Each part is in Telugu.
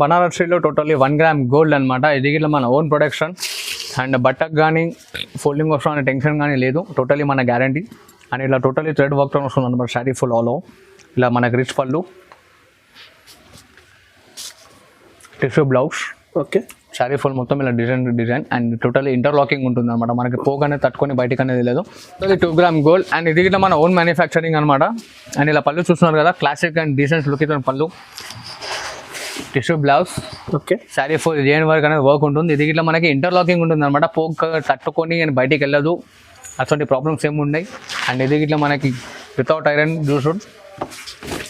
బనారస్లో టోటల్లీ 1 గ్రామ్ గోల్డ్ అనమాట. ఇది ఇట్లా మన ఓన్ ప్రొడక్షన్ అండ్ బట్టకు కానీ ఫోల్డింగ్ వస్తుంది అనే టెన్షన్ కానీ లేదు. టోటల్లీ మన గ్యారంటీ. అండ్ ఇలా టోటల్లీ థ్రెడ్ వర్క్తో వస్తుంది అనమాట. శారీ ఫుల్ ఆల్ ఓవర్ ఇలా మనకి రిచ్ పళ్ళు, tissue blouse. Okay, sari full మొత్తం ఇలా డిజైన్ అండ్ టోటల్లీ ఇంటర్లాకింగ్ ఉంటుంది అనమాట. మనకి పోగానే తట్టుకొని బయటకు అనేది లేదు. టోటల్లీ 2 గ్రామ్ గోల్డ్ అండ్ ఇది ఇట్లా మన ఓన్ మ్యానుఫ్యాక్చరింగ్ అనమాట. అండ్ ఇలా పళ్ళు చూస్తున్నారు కదా, క్లాసిక్ అండ్ డీసెంట్ లుక్ ఇతను పళ్ళు, tissue blouse. Okay, sari full Jain work అనేది వర్క్ ఉంటుంది. ఇది ఇట్లా మనకి ఇంటర్లాకింగ్ ఉంటుంది అనమాట. పోక్ తట్టుకొని అండ్ బయటికి వెళ్ళదు, అటువంటి ప్రాబ్లమ్స్ ఏమి ఉన్నాయి. అండ్ ఇది ఇట్లా మనకి వితౌట్ ఐరన్ యూస్డ్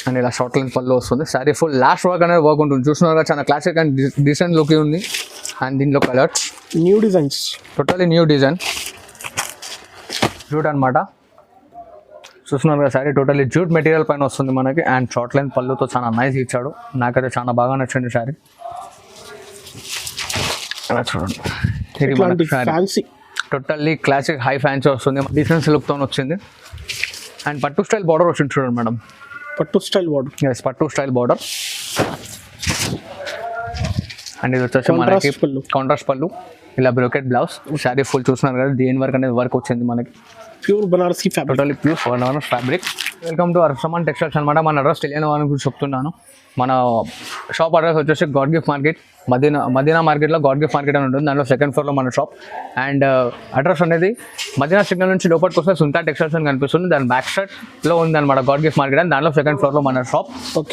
అండ్ ఇలా షార్ట్ లెంత్ పళ్ళు వస్తుంది. శారీ ఫుల్ లాస్ట్ వర్క్ అనేది వర్క్ ఉంటుంది. చూస్తున్నారు చాలా క్లాసిక్ అండ్ డీసెంట్ లుక్ ఉంది. అండ్ దీంట్లో colours new designs, totally new design jute అనమాట. చూస్తున్నారు కదా, శారీ టోటలీ జూట్ మెటీరియల్ పైన వస్తుంది మనకి. అండ్ షార్ట్ లెంత్ పళ్ళుతో చాలా నైస్ ఇచ్చాడు. నాకైతే చాలా బాగా నచ్చింది శారీ. అలా చూడండి, ఇది మనకి fancy totally classic high fancy వస్తుంది. డీసెంట్ లుక్తో వచ్చింది. అండ్ పట్టు స్టైల్ బార్డర్ వచ్చింది చూడండి మేడం. పట్టు స్టైల్ బార్డర్. ఎస్, పట్టు స్టైల్ బార్డర్. అండ్ ఇది వచ్చేసి మనకి కాంట్రాస్ట్ పళ్ళు, ఇలా బ్రోకెట్ బ్లౌజ్. శారీ ఫుల్ చూస్తున్నారు కదా, దేని వర్క్ అనేది వర్క్ వచ్చింది మనకి. Pure Banarasi fabric, totally pure Banaras fabric. Welcome to Arsaman textiles అనమాట. మన అడ్రస్ తెలియని వాళ్ళని గురించి చెప్తున్నాను. మన షాప్ అడ్రస్ వచ్చేసి గాడ్ గిఫ్ట్ మార్కెట్, మదీనా మార్కెట్లో గాడ్ గిఫ్ట్ మార్కెట్ అని ఉంటుంది. దాంట్లో సెకండ్ ఫ్లోర్లో మన షాప్. అండ్ అడ్రస్ అనేది మదీనా సిగ్నల్ నుంచి లోపలికి వస్తే సుంతా టెక్స్టైల్స్ అని కనిపిస్తుంది. దాని బ్యాక్ సైడ్లో ఉంది అనమాట గాడ్ గిఫ్ట్ మార్కెట్ అని. దాంట్లో సెకండ్ ఫ్లోర్లో మన షాప్.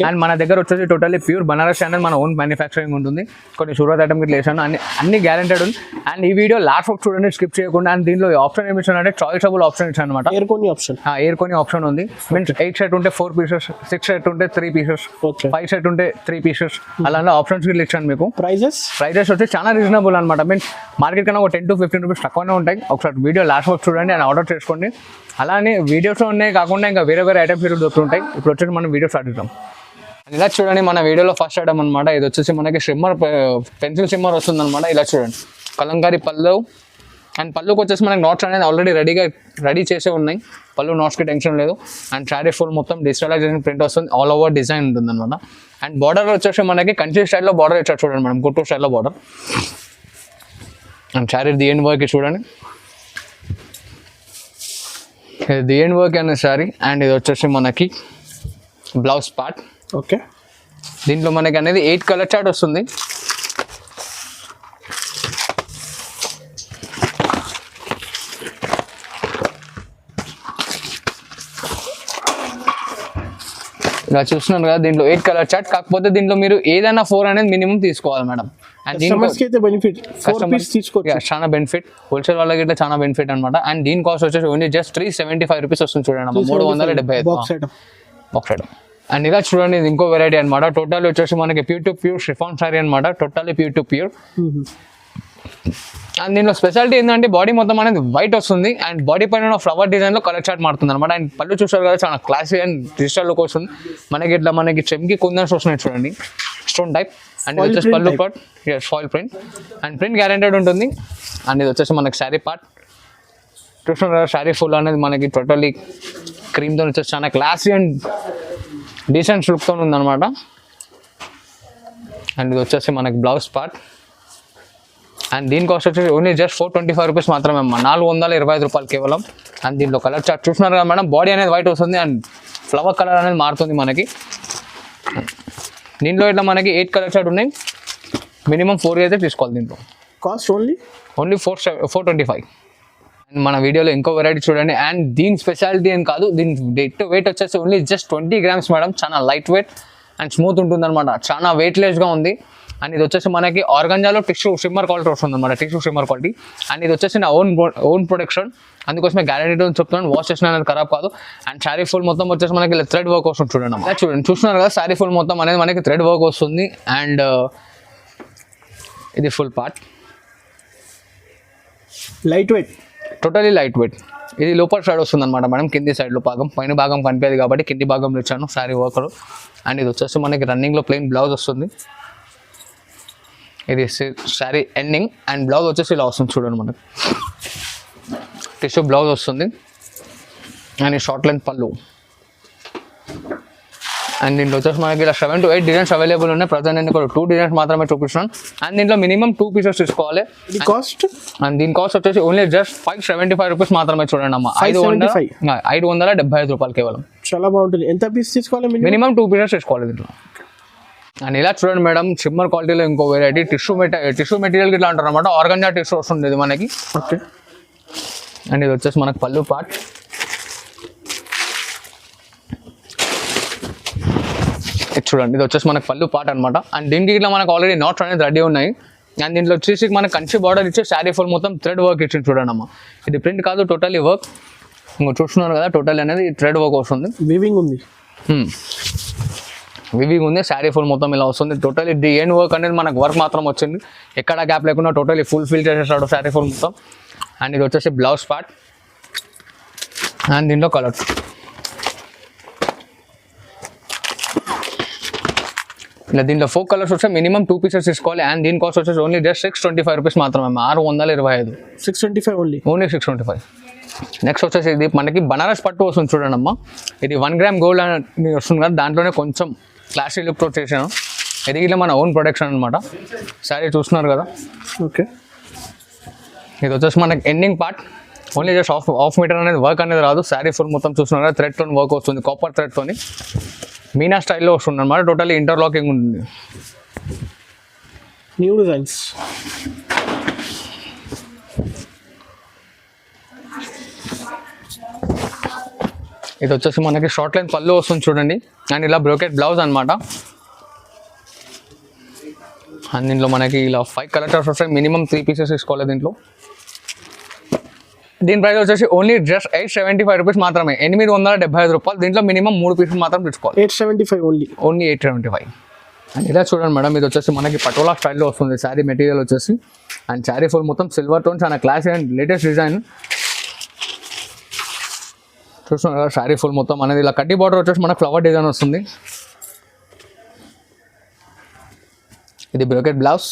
అండ్ మన దగ్గర వచ్చేసి టోటల్లీ ప్యూర్ బనారస్ అనేది మన ఓన్ మ్యానుఫ్యాక్చరింగ్ ఉంటుంది. కొన్ని సూరత్ ఐటమ్ గిట్ల వేసాను, అన్ని గ్యారెంటెడ్ ఉంది. అండ్ ఈ వీడియో లాస్ట్ వరకు చూడండి, స్కిప్ చేయకుండా. అండ్ దీనిలో ఆప్షన్ ఏమి ఇచ్చాను అంటే చాయిసబుల్ ఆప్షన్ ఇచ్చాను అనమాట. ఎయిర్ కొని ఆప్షన్ ఉంది. మీన్స్ 8 సెట్ ఉంటే 4 పీసెస్, 6 సెట్ ఉంటే 3 పీసెస్, 5 సెట్ ఉంటే 3 పీసెస్, అలానే ఆప్షన్స్ గిట్ల ఇచ్చాను మీకు. ప్రైజెస్ వచ్చి చాలా రీజనబుల్ అనమాట. మీన్స్ మార్కెట్ కన్నా ఒక 10 to 15 రూపీస్ తక్కువనే ఉంటాయి. ఒకసారి వీడియో లాస్ట్ వరకు చూడండి అండ్ ఆర్డర్ చేసుకోండి. అలానే వీడియోస్లో ఉన్నాయి కాకుండా ఇంకా వేరే ఐటమ్స్ దొరుకుతుంటాయి. ఇప్పుడు వచ్చేసి మనం వీడియో స్టార్ట్ చేద్దాం. ఇలా చూడండి, మన వీడియోలో ఫస్ట్ ఐటమ్ అనమాట. ఇది వచ్చేసి మనకి షిమ్మర్, పెన్సిల్ షిమ్మర్ వస్తుంది అనమాట. ఇలా చూడండి, కలంకారీ పళ్ళు. అండ్ పళ్ళుకి వచ్చేసి మనకి నాట్స్ అనేది ఆల్రెడీ రెడీ చేసే ఉన్నాయి. పళ్ళు నాట్స్కి టెన్షన్ లేదు. అండ్ శారీ ఫుల్ మొత్తం డిజిటలైజేషన్ ప్రింట్ వస్తుంది. ఆల్ ఓవర్ డిజైన్ ఉంటుంది అనమాట. అండ్ బార్డర్ వచ్చేసి మనకి కంచి స్టైల్లో బార్డర్ ఇచ్చారు చూడండి మనం, గుంటూరు స్టైల్లో border. And sari the end work చూడండి, ఇది ది ఎండ్ వర్క్ అనే శారీ. అండ్ ఇది వచ్చేసి మనకి బ్లౌజ్ పార్ట్. ఓకే, దీంట్లో మనకి అనేది 8 కలర్ చార్ట్ వస్తుంది. ఇలా చూస్తున్నాను కదా, దీంట్లో 8 కలర్ చార్ట్. కాకపోతే దీంట్లో మీరు ఏదైనా 4 అనేది మినిమం తీసుకోవాలి మేడం. అండ్ చాలా బెనిఫిట్, హోల్సేల్ వాళ్ళకి ఇట్లా చాలా బెనిఫిట్ అనమాట. అండ్ దీని కాస్ట్ వచ్చేసి ఓన్లీ జస్ట్ 375 రూపీస్ వస్తుంది చూడండి, 375 బాక్స్ ఐటమ్. అండ్ ఇలా చూడండి, ఇది ఇంకో వెరైటీ అనమాట. టోటల్ వచ్చేసి మనకి ప్యూర్ షిఫాన్ సారీ అనమాట. Totally pure. అండ్ దీనిలో స్పెషాలిటీ ఏంటంటే బాడీ మొత్తం అనేది వైట్ వస్తుంది. అండ్ బాడీ పైన ఫ్లవర్ డిజైన్లో కలర్ చార్ట్ మారుతుంది అనమాట. అండ్ పళ్ళు చూసారు కదా, చాలా క్లాసీ అండ్ డిజిటల్ లుక్ వస్తుంది మనకి. ఇట్లా మనకి చెమ్కి కుందన్స్ వస్తున్నాయి చూడండి, స్టోన్ టైప్. అండ్ ఇది వచ్చేసి పళ్ళు part, foil print. And print guaranteed ఉంటుంది. అండ్ ఇది వచ్చేసి మనకి శారీ పార్ట్. చూస్తున్నారు కదా, శారీ ఫుల్ అనేది మనకి టోటల్లీ క్రీమ్తో వచ్చేసి చాలా క్లాసీ అండ్ డీసెంట్ లుక్తో ఉందన్నమాట. అండ్ ఇది వచ్చేసి మనకి బ్లౌజ్ పార్ట్. అండ్ దీని కాస్ట్ వచ్చేసి ఓన్లీ జస్ట్ 425 రూపీస్ మాత్రమే అమ్మా, 425 రూపాయలు కేవలం. అండ్ దీంట్లో కలర్ చార్ట్ చూస్తున్నారు కదా మేడం, బాడీ అనేది వైట్ వస్తుంది అండ్ ఫ్లవర్ కలర్ అనేది మారుతుంది మనకి. దీంట్లో ఇట్లా మనకి 8 కలర్ చార్ట్ ఉన్నాయి. మినిమం 4 అయితే తీసుకోవాలి. దీంట్లో కాస్ట్ ఓన్లీ 425. అండ్ మన వీడియోలో ఇంకో వెరైటీ చూడండి. అండ్ దీని స్పెషాలిటీ ఏం కాదు, దీని వెయిట్ వచ్చేసి ఓన్లీ జస్ట్ 20 గ్రామ్స్ మేడం. చాలా లైట్ వెయిట్ అండ్ స్మూత్ ఉంటుంది అనమాట. చాలా వెయిట్లెస్గా ఉంది. అండ్ ఇది వచ్చేసి మనకి ఆర్గంజాలో టిష్యూ షిమ్మర్ క్వాలిటీ వస్తుంది అనమాట, టిష్యూ షిమ్మర్ క్వాలిటీ. అండ్ ఇది వచ్చేసి నా ఓన్ ప్రొడక్షన్, అందుకోసమే గ్యారెంటీ చెప్తున్నాను, వాష్ చేసిన అనేది ఖరాబ్ కాదు. అండ్ శారీ ఫుల్ మొత్తం వచ్చేసి మనకి థ్రెడ్ వర్క్ వస్తుంది చూడండి. చూస్తున్నారు కదా, శారీ ఫుల్ మొత్తం అనేది మనకి థ్రెడ్ వర్క్ వస్తుంది. అండ్ ఇది full part, light weight, totally light weight. ఇది లోపల సైడ్ వస్తుంది అనమాట మేడం, కింది సైడ్లో భాగం. పైన భాగం కనిపించేది కాబట్టి కింది భాగంలో ఇచ్చాను శారీ వర్కర్. అండ్ ఇది వచ్చేసి మనకి రన్నింగ్లో ప్లెయిన్ బ్లౌజ్ వస్తుంది. ఇది శారీ ఎండింగ్. అండ్ బ్లౌజ్ వచ్చేసి ఇలా వస్తుంది చూడండి మనకి, టిష్యూ బ్లౌజ్ వస్తుంది. అండ్ షార్ట్ లెంత్ పళ్ళు. అండ్ దీంట్లో వచ్చేసి మనకి ఇలా 7 to 8 డిజైన్స్ అవైలబుల్ ఉన్నాయి. ప్రజెంట్ నేను ఇక్కడ 2 డిజైన్స్ మాత్రమే చూపిస్తున్నాను. అండ్ దీంట్లో మినిమం 2 పీసెస్ తీసుకోవాలి. కాస్ట్ అండ్ దీని కాస్ట్ వచ్చేసి ఓన్లీ జస్ట్ 575 రూపీస్ మాత్రమే. చూడండి అమ్మా, 575 రూపాయలు కేవలం. చాలా బాగుంటుంది. ఎంత పీస్ తీసుకోవాలి? మినిమం 2 పీసెస్ తీసుకోవాలి దీంట్లో. అండ్ ఇలా చూడండి మేడం, షిమ్మర్ క్వాలిటీలో ఇంకో వెరైటీ టిష్యూ మెటీరియల్ ఇట్లా అంటారు అనమాట. ఆర్గంజా టిష్యూ వస్తుంది ఇది మనకి. ఓకే. అండ్ ఇది వచ్చేసి మనకి పళ్ళు పార్ట్. చూడండి, ఇది వచ్చేసి మనకి పళ్ళు పార్ట్ అనమాట. అండ్ దీనికి ఇట్లా మనకు ఆల్రెడీ నాట్స్ అనేది రెడీ ఉన్నాయి. అండ్ దీంట్లో వచ్చేసి మనకి కంచి బార్డర్ ఇచ్చి శారీ ఫుల్ మొత్తం థ్రెడ్ వర్క్ ఇచ్చింది. చూడండి అమ్మ, ఇది ప్రింట్ కాదు, టోటలీ వర్క్. ఇంకో చూస్తున్నారు కదా, టోటల్ అనేది థ్రెడ్ వర్క్ వస్తుంది. వీవింగ్ ఉంది, శారీ ఫుల్ మొత్తం ఇలా వస్తుంది. టోటలీ ది ఎండ్ వర్క్ అనేది మనకు వర్క్ మాత్రం వచ్చింది, ఎక్కడ గ్యాప్ లేకుండా టోటలీ ఫుల్ ఫిల్ చేసేసాడు శారీ ఫుల్ మొత్తం. అండ్ ఇది వచ్చేసి బ్లౌజ్ పార్ట్. అండ్ దీంట్లో కలర్స్ ఇలా దీంట్లో 4 కలర్స్ వచ్చే మినిమం 2 పీసెస్ తీసుకోవాలి. అండ్ దీని కాస్ట్ వచ్చేసి ఓన్లీ జస్ట్ 625 రూపీస్ మాత్రమే. 625. 625 ఓన్లీ 625. నెక్స్ట్ వచ్చేసి ఇది మనకి బనారస్ పట్టు వస్తుంది. చూడండి అమ్మా, ఇది 1 గ్రామ్ గోల్డ్ అని వస్తుంది కదా, దాంట్లోనే కొంచెం క్లాసీ లుక్తో చేసాను. ఇది ఇట్లా మన ఓన్ ప్రొడక్షన్ అనమాట. శారీ చూస్తున్నారు కదా. ఓకే. ఇది వచ్చేసి మనకి ending part. Only just half meter అనేది వర్క్ అనేది రాదు. శారీ ఫుల్ మొత్తం చూస్తున్నారు కదా, థ్రెడ్తో వర్క్ వస్తుంది, కాపర్ థ్రెడ్తోని మీనా స్టైల్లో వస్తుంది అనమాట. టోటల్లీ ఇంటర్లాకింగ్ ఉంటుంది. New designs. ఇది వచ్చేసి మనకి షార్ట్ లైన్ పళ్ళు వస్తుంది చూడండి. అండ్ ఇలా బ్రోకెట్ బ్లౌజ్ అనమాట. అండ్ దీంట్లో మనకి ఇలా 5 కలర్స్ వస్తాయి. మినిమం 3 పీసెస్ తీసుకోవాలి దీంట్లో. దీని ప్రైస్ వచ్చేసి ఓన్లీ జస్ట్ 875 రూపీస్ మాత్రమే. 875 రూపాయలు. దీంట్లో మినిమం 3 పీసెస్ మాత్రం తీసుకోవాలి. 875 ఓన్లీ 875. అండ్ ఇలా చూడండి మేడం, ఇది వచ్చేసి మనకి పటోలా స్టైల్లో వస్తుంది శారీ మెటీరియల్ వచ్చేసి. అండ్ శారీ ఫుల్ మొత్తం సిల్వర్ టోన్, చాలా క్లాసీ అండ్ లేటెస్ట్ డిజైన్. చూస్తున్నారు కదా, శారీ ఫుల్ మొత్తం అనేది ఇలా కడ్డీ బార్డర్ వచ్చేసి మనకు ఫ్లవర్ డిజైన్ వస్తుంది. ఇది బ్రోకెట్ బ్లౌజ్.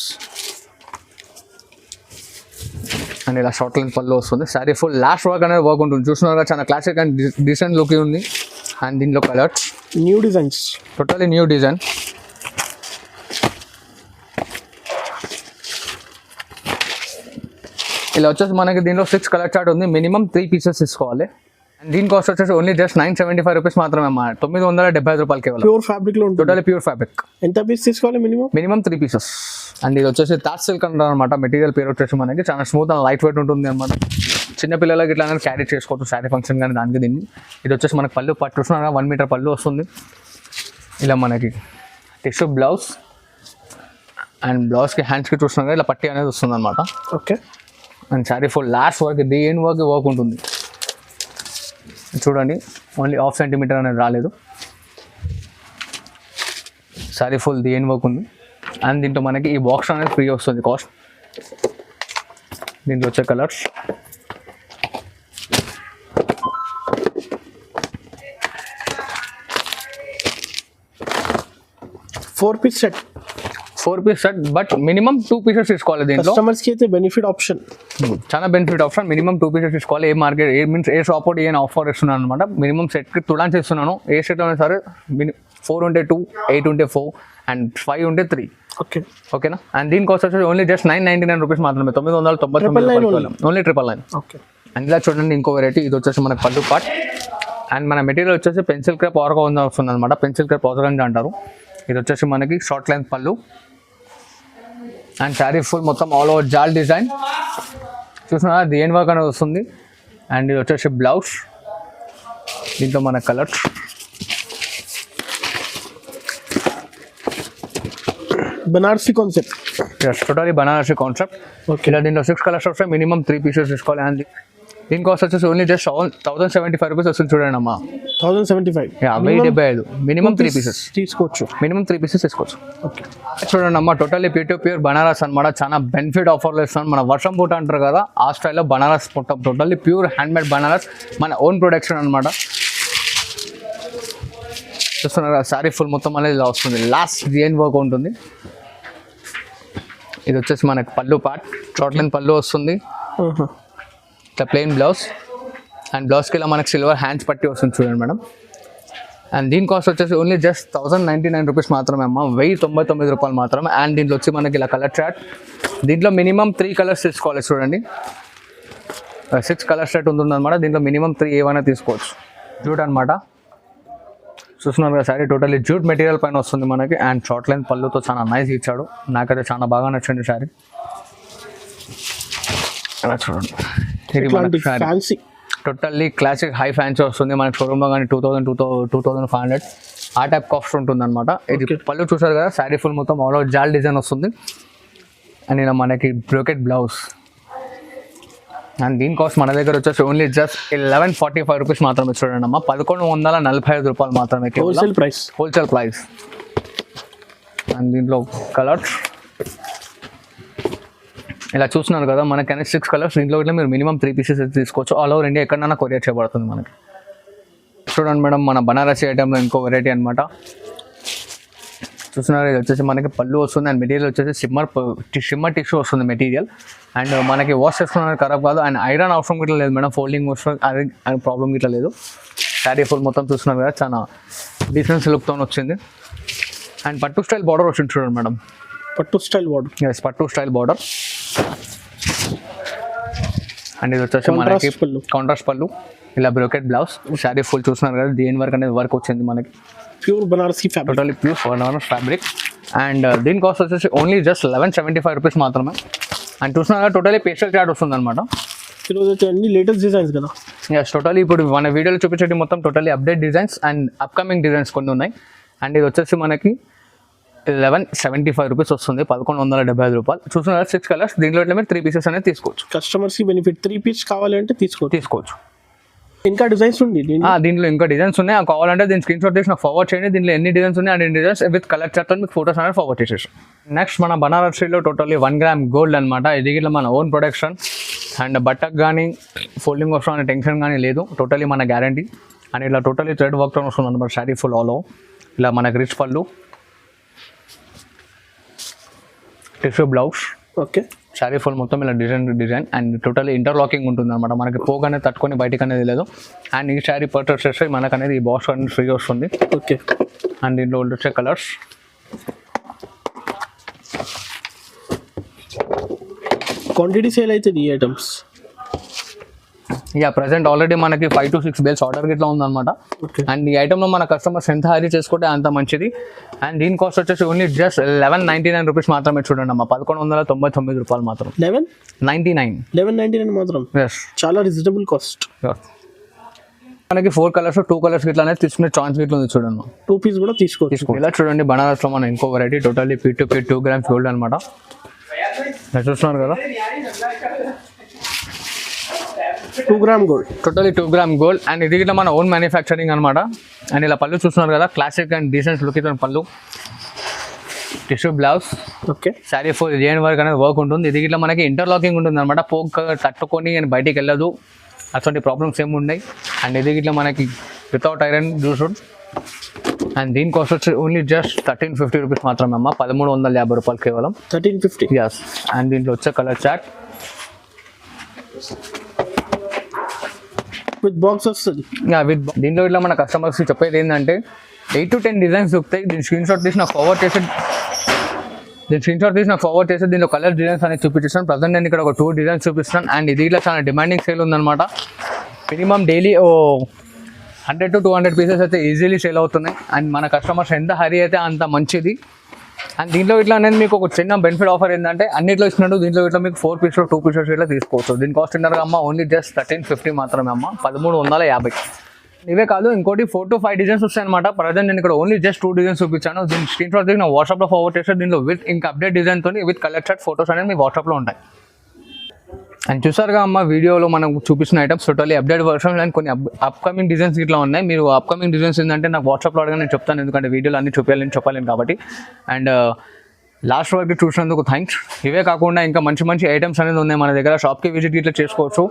అండ్ ఇలా షార్ట్ లైన్ పళ్ళు వస్తుంది. శారీ ఫుల్ లాస్ట్ వర్క్ అనేది వర్క్ ఉంటుంది. చూస్తున్నారు కదా, చాలా క్లాసిక్ అండ్ డీసెంట్ లుక్ ఉంది. అండ్ దీంట్లో colours, new designs, totally new design. ఇలా వచ్చేసి మనకి దీంట్లో 6 కలర్ చార్ట్ ఉంది. మినిమం 3 పీసెస్ తీసుకోవాలి. అండ్ దీని కాస్ట్ వచ్చేసి ఓన్లీ జస్ట్ 975 రూపీస్ మాత్రమే. 975 రూపాయలు కేవలం. ప్యూర్ ఫ్యాబ్రిక్ లో ఉంటుంది. Totally pure fabric. ఎంత పీస్ తీసుకోవాలి? Minimum 3 pieces. అండ్ ఇది వచ్చేసి తాజ్ సిల్క్ అంటారు అనమాట. మెటీరియల్ పేరు వచ్చేసి మనకి చాలా స్మూత్ అండ్ లైట్ వెయిట్ ఉంటుంది అనమాట. చిన్నపిల్లలకి ఇట్లా క్యారీ చేసుకోవచ్చు శారీ ఫంక్షన్ కానీ దానికి దీన్ని. ఇది వచ్చేసి మనకి పళ్ళు పట్టు చూస్తున్నారు, 1 మీటర్ పళ్ళు వస్తుంది. ఇలా మనకి టిష్యూ బ్లౌజ్. అండ్ బ్లౌజ్కి హ్యాండ్స్కి చూస్తున్నారు ఇలా పట్టి అనేది వస్తుంది అనమాట. Okay. And sari full last work, the end work ఉంటుంది. చూడండి, ఓన్లీ హాఫ్ సెంటీమీటర్ అనేది రాలేదు. Sari full the end work ఉంది. అండ్ దీంట్లో మనకి ఈ బాక్స్ అనేది ఫ్రీ వస్తుంది కాస్ట్. దీంట్లో వచ్చే colours, four piece set, but minimum 2 pieces తీసుకోవాలి. దీంట్లో కస్టమర్స్ కి అయితే బెనిఫిట్ ఆప్షన్, చాలా బెనిఫిట్ ఆప్షన్. మినిమం 2 పీసెస్ తీసుకోవాలి. ఏ మార్కెట్ ఏ షాప్ ఏం ఆఫర్ ఇస్తున్నాను అనమాట. మినిమం సెట్కి తుడాన్స్ ఇస్తున్నాను. ఏ సెట్ అయినా సరే 4 ఉంటే 2, 8 ఉంటే 4 అండ్ 5 ఉంటే 3. ఓకేనా. అండ్ దీని కాస్ట్ వచ్చేసి ఓన్లీ జస్ట్ 999 రూపీస్ మాత్రమే. 999 ఓన్లీ 999. ఓకే. అండ్ ఇలా చూడండి ఇంకో వెరైటీ. ఇది వచ్చేసి మనకి పళ్ళు పార్ట్. అండ్ మన మెటీరియల్ వచ్చేసి పెన్సిల్ క్రేప్ ఆర్గాంజా వస్తుంది అనమాట. పెన్సిల్ క్రేప్ ఆర్గాంజా అంటారు. ఇది వచ్చేసి మనకి షార్ట్ లెంత్ పళ్ళు. అండ్ శారీ ఫుల్ మొత్తం ఆల్ ఓవర్ జాల్ డిజైన్ చూసినా దేని వర్క్ అనేది వస్తుంది. అండ్ ఇది వచ్చేసి బ్లౌజ్. దీంట్లో మన colours, Banarasi concept, totally Banarasi concept. ఇలా దీంట్లో 6 కలర్స్ వస్తాయి. మినిమం 3 పీసెస్ తీసుకోవాలి. అండ్ దీని కాస్ట్ వచ్చేసి ఓన్లీ జస్ట్ 1075 రూపీస్ వస్తుంది. చూడండి అమ్మా, 1075. 1075. మినిమం 3 పీసెస్ తీసుకోవచ్చు. మినిమం 3 పీసెస్ తీసుకోవచ్చు. ఓకే. చూడండి అమ్మా, టోటల్లీ ప్యూర్ బనారస్ అనమాట. చాలా బెనిఫిట్ ఆఫర్లు ఇస్తున్నాను. మన వర్షం పూట అంటారు కదా, ఆ స్టైల్లో బనారస్ పుట్టాం. టోటల్లీ ప్యూర్ హ్యాండ్మేడ్ బనారస్, మన ఓన్ ప్రొడక్షన్ అనమాట. చూస్తున్నారు శారీ ఫుల్ మొత్తం అనేది ఇలా వస్తుంది. లాస్ట్ డిజైన్ వర్క్ ఉంటుంది. ఇది వచ్చేసి మనకి పళ్ళు పార్ట్. షార్ట్ లెంత్ పళ్ళు వస్తుంది. ఇట్లా ప్లెయిన్ బ్లౌజ్. అండ్ బ్లౌజ్కి ఇలా మనకి సిల్వర్ హ్యాండ్స్ పట్టి వస్తుంది చూడండి మేడం. అండ్ దీని కాస్ట్ వచ్చేసి ఓన్లీ జస్ట్ 1099 రూపీస్ మాత్రమే అమ్మ, 1099 రూపాయలు మాత్రమే. అండ్ దీంట్లో వచ్చి మనకి ఇలా కలర్ చార్ట్, దీంట్లో మినిమం 3 కలర్స్ తీసుకోవాలి. చూడండి 6 కలర్ సెట్ ఉంటుందన్నమాట. దీంట్లో మినిమం 3 ఏమైనా తీసుకోవచ్చు. జూట్ అనమాట, చూస్తున్నారు కదా శారీ టోటల్లీ జూట్ మెటీరియల్ పైన వస్తుంది మనకి. అండ్ షార్ట్ లైన్ పళ్ళుతో చాలా నైస్ ఇచ్చాడు, నాకైతే చాలా బాగా నచ్చింది శారీ. అలా చూడండి, ఇది మనకి sari fancy totally classic high fancy వస్తుంది మనకి. షోరూమ్లో కానీ 2500 ఆ టైప్ కాస్ట్ ఉంటుంది అనమాట. ఇది పళ్ళు చూసారు కదా, శారీ ఫుల్ మొత్తం ఆల్ ఓవర్ జాల్ డిజైన్ వస్తుంది. అండ్ ఇలా మనకి బ్రోకెట్ బ్లౌజ్. అండ్ దీని కాస్ట్ మన దగ్గర వచ్చేసి ఓన్లీ జస్ట్ 1145 రూపీస్ మాత్రమే. చూడండి అమ్మ, 1145 రూపాయలు మాత్రమే, హోల్సేల్ ప్రైస్. అండ్ దీంట్లో కలర్స్ ఇలా చూస్తున్నారు కదా, మనకైనా 6 కలర్స్. దీంట్లో ఇట్లా మీరు మినిమం 3 పీసెస్ తీసుకోవచ్చు. ఆల్ ఓవర్ ఇండియా ఎక్కడైనా కొరియర్ చేయబడుతుంది మనకి. చూడండి మేడం, మన బనారసి ఐటెంలో ఇంకో వెరైటీ అనమాట. చూస్తున్నారు, ఇది వచ్చేసి మనకి పళ్ళు వస్తుంది. అండ్ మెటీరియల్ వచ్చేసి షిమ్మర్ టిష్యూ వస్తుంది మెటీరియల్. అండ్ మనకి వాష్ చేసుకున్న ఖరాబ్ కాదు. అండ్ ఐరన్ అవసరం ఇట్లా లేదు మేడం, ఫోల్డింగ్ అవసరం అది ప్రాబ్లం ఇట్లా లేదు. శారీ ఫుల్ మొత్తం చూస్తున్నారు కదా, చాలా డిఫరెన్స్ లుక్తో వచ్చింది. అండ్ పట్టు స్టైల్ బార్డర్ వచ్చింది చూడండి మేడం, పట్టు స్టైల్ బార్డర్. అండ్ ఇది వచ్చేసి మనకి కాంట్రాస్ట్ పళ్ళు, ఇలా బ్రోకెట్ బ్లౌజ్. శారీ ఫుల్ చూస్తున్నారు కదా, దేని వర్క్ అనేది వర్క్ వచ్చింది మనకి. Pure Banarasi fabric, totally pure Banaras fabric. And దీని కాస్ట్ వచ్చేసి ఓన్లీ జస్ట్ 1175 రూపీస్ మాత్రమే. అండ్ చూస్తున్నారు కదా, టోటల్లీ పేస్టల్ చార్ట్ వస్తుంది అనమాట. ఈరోజు వచ్చి అన్ని లేటెస్ట్ డిజైన్స్ కదా. ఎస్, టోటల్లీ ఇప్పుడు మన వీడియోలో చూపించేది మొత్తం totally update designs and upcoming designs కొన్ని ఉన్నాయి. అండ్ ఇది వచ్చేసి మనకి 1175 రూపీస్ వస్తుంది, 1175 రూపాయలు. చూస్తున్నారు 6 కలర్స్. దీంట్లో ఇట్లా మీరు 3 పీసెస్ అనేది తీసుకోవచ్చు. కస్టమర్స్కి బెనిఫిట్, 3 పీస్ కావాలంటే తీసుకోవచ్చు. ఇంకా డిజైన్స్ ఉంది దీంట్లో ఇంకా డిజైన్స్ ఉన్నాయి. కావాలంటే దీని స్క్రీన్ షాట్ తీసి నాకు ఫార్వర్డ్ చేయండి. దీంట్లో ఎన్ని డిజైన్స్ ఉన్నాయి, అన్ని డిజైన్స్ విత్ కలర్ చార్ట్ మీకు ఫోటోస్ అనేది ఫార్వర్డ్ చేసేసి. నెక్స్ట్ మన బనారసిలో టోటల్లీ 1 గ్రామ్ గోల్డ్ అనమాట. ఇది ఇట్లా మన ఓన్ ప్రొడక్షన్. అండ్ బట్టకు కానీ ఫోల్డింగ్ వస్తుంది అనే టెన్షన్ కానీ లేదు, టోటల్లీ మన గ్యారంటీ. అండ్ ఇట్లా టోటల్లీ థ్రెడ్ వర్క్తో వస్తుంది అనమాట శారీ ఫుల్ ఆల్ ఓవర్. ఇలా మనకి రిచ్ పళ్ళు, tissue blouse. Okay, sari full మొత్తం ఇలా డిజైన్ అండ్ టోటల్లీ ఇంటర్లాకింగ్ ఉంటుంది అనమాట. మనకి పోగానే తట్టుకొని బయటకు అనేది లేదు. అండ్ ఈ శారీ పర్చేస్ చేస్తే మనకు అనేది ఈ బాక్స్ అనేది ఫ్రీ వస్తుంది. ఓకే, అండ్ దీంట్లో వచ్చే కలర్స్ క్వాంటిటీ సేల్ అవుతుంది ఈ ఐటమ్స్. ప్రజెంట్ ఆల్రెడీ మనకి 5 to 6 బేల్స్ ఆర్డర్ గిట్లా ఉందన్నమాట. అండ్ ఈ ఐటమ్లో మన కస్టమర్స్ ఎంత హరీ చేసుకుంటే అంత మంచిది. అండ్ దీని కాస్ట్ వచ్చేసి ఓన్లీ జస్ట్ 1199 రూపీస్ మాత్రమే. చూడండి అమ్మ, 1199 రూపాయలు మాత్రం. 1199 మాత్రం. ఎస్, చాలా రీజనబుల్ కాస్ట్. మనకి 4 కలర్స్ 2 కలర్స్ గిట్లా అనేది తీసుకునే ఛాన్స్ గిట్లా ఉంది. చూడండి 2 పీస్ కూడా తీసుకోవచ్చు. ఇలా చూడండి, బనారస్లో మన ఇంకో variety totally P2P 2 grams gold అనమాట. చూస్తున్నారు కదా, 2 gram gold, totally 2 gram gold. And ఇది ఇట్లా మన ఓన్ మ్యానుఫ్యాక్చరింగ్ అనమాట. అండ్ ఇలా పళ్ళు చూస్తున్నారు కదా, క్లాసిక్ అండ్ డీసెంట్ లుక్ ఇతను పళ్ళు, tissue blouse. Okay, sari full Jain work అనేది వర్క్ ఉంటుంది. ఇది ఇట్లా మనకి ఇంటర్లాకింగ్ ఉంటుంది అనమాట. పోక్ తట్టుకొని అండ్ బయటికి వెళ్ళదు, అటువంటి ప్రాబ్లమ్స్ ఏమి ఉన్నాయి. అండ్ ఇది ఇట్లా మనకి వితౌట్ ఐరన్ యూస్డ్. అండ్ దీని కాస్ట్ వచ్చి ఓన్లీ జస్ట్ 1350 రూపీస్ మాత్రమే అమ్మ, 1350 రూపాయలు కేవలం. 1350. ఎస్. అండ్ దీంట్లో వచ్చే కలర్ చార్ట్ విత్ బాక్స్ వస్తుంది. దీంట్లో ఇట్లా మన కస్టమర్స్ చెప్పేది ఏంటంటే 8 to 10 డిజైన్స్ దొరుకుతాయి. దీని స్క్రీన్ షాట్ తీసి నాకు ఫార్వర్డ్ చేసి దీంట్లో కలర్ డిజైన్స్ అనేది చూపించాను. ప్రజెంట్ నేను ఇక్కడ ఒక 2 డిజైన్స్ చూపిస్తాను. అండ్ ఇది ఇట్లా చాలా డిమాండింగ్ సేల్ ఉందన్నమాట. మినిమం డైలీ 100 to 200 పీసెస్ అయితే ఈజీలీ సేల్ అవుతున్నాయి. అండ్ మన కస్టమర్స్ ఎంత హరీ అయితే అంత మంచిది. అండ్ దీంట్లో ఇట్లా అనేది మీకు ఒక చిన్న బెనిఫిట్ ఆఫర్ ఏంటంటే అన్నిట్లో ఇచ్చినట్టు దీంట్లో ఇట్లా మీకు 4 పీసెస్ 2 పీసెస్ ఇట్లా తీసుకోవచ్చు. దీని కాస్ట్ ఏంటారు అమ్మ, ఓన్లీ జస్ట్ 1350 మాత్రమే అమ్మ, 1350. ఇవే కాదు, ఇంకోటి 4 to 5 డిజైన్స్ వస్తాయి అనమాట. ప్రజెంట్ నేను ఇక్కడ ఓన్లీ జస్ట్ 2 డిజైన్స్ చూపించాను. దీని స్క్రీన్ షాట్ దగ్గర వాట్సాప్లో ఫార్వర్డ్ చేస్తే దీంట్లో విత్ ఇంకా అప్డేట్ డిజైన్తో విత్ కలర్ చార్ట్ ఫోటోస్ అనేది మీ వాట్సాప్లో ఉంటాయి. అండ్ చూసారుగా అమ్మ, వీడియోలో మనం చూపిస్తున్న items totally update version and కొన్ని అప్కమింగ్ డిజైన్స్ ఇట్లా ఉన్నాయి. మీరు అప్కమింగ్ డిజైన్స్ ఏంటంటే నాకు వాట్సాప్లో అడగా నేను చెప్తాను, ఎందుకంటే వీడియోలో అన్ని చెప్పలేను కాబట్టి. అండ్ లాస్ట్ వరకు చూసినందుకు థ్యాంక్స్. ఇవే కాకుండా ఇంకా మంచి మంచి ఐటమ్స్ అనేది ఉన్నాయి మన దగ్గర. షాప్కి విజిట్ ఇట్లా చేసుకోవచ్చు.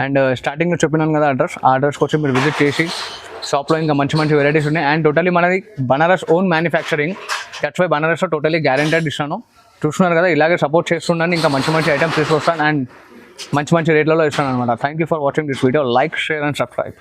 అండ్ స్టార్టింగ్లో చెప్పినాను కదా అడ్రస్కి వచ్చి మీరు విజిట్ చేసి షాప్లో ఇంకా మంచి మంచి వెరైటీస్ ఉన్నాయి. అండ్ టోటల్లీ మనది Banaras own manufacturing, that's why బనారస్లో టోటల్లీ గ్యారెంటెడ్ ఇస్తాను. చూస్తున్నారు కదా, ఇలాగే సపోర్ట్ చేస్తున్నాను. ఇంకా మంచి మంచి ఐటమ్స్ తీసుకొస్తాను అండ్ మంచి మంచి రేట్లలో ఇస్తాను అనమాట. Thank you for watching this video. Like, share and subscribe.